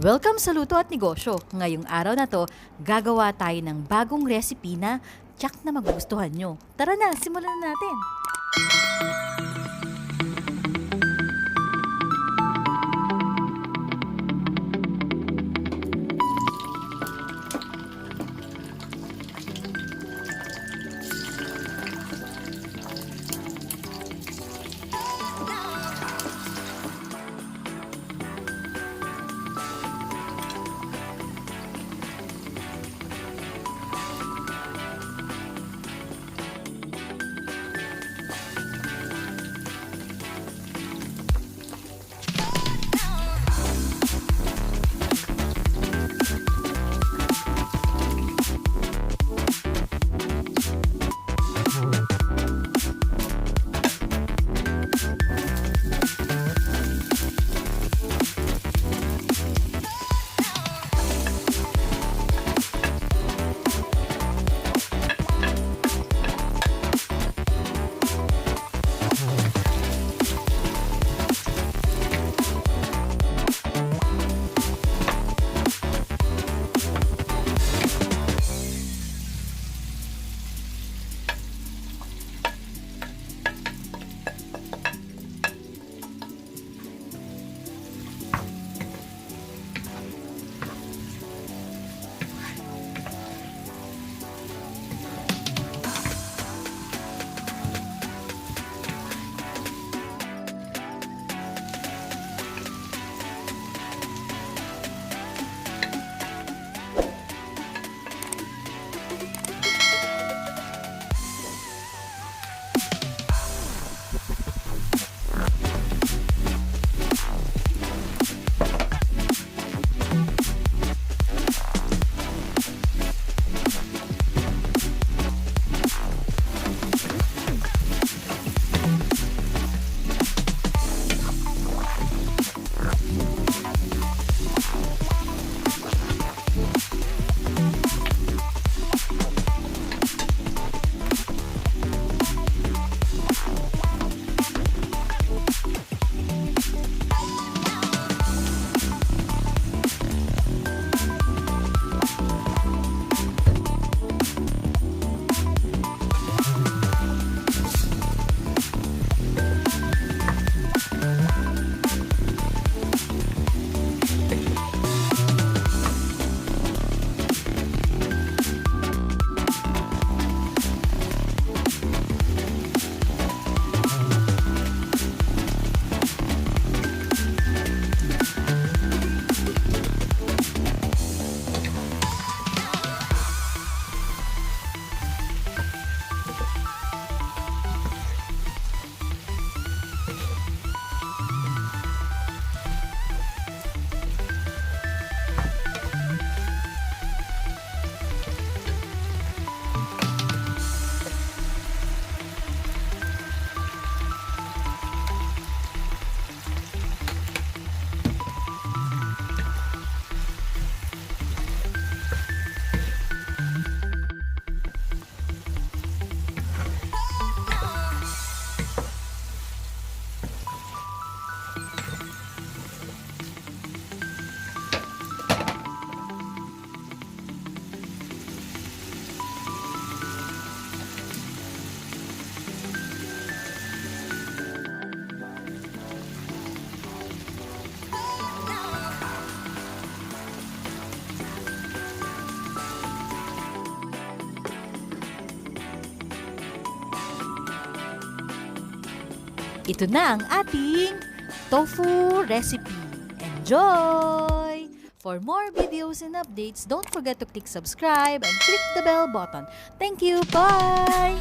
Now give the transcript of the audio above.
Welcome sa Luto at Negosyo. Ngayong araw na to, gagawa tayo ng bagong recipe na tiyak na magugustuhan nyo. Tara na, simulan na natin! Ito na ang ating tofu recipe. Enjoy! For more videos and updates, don't forget to click subscribe and click the bell button. Thank you! Bye!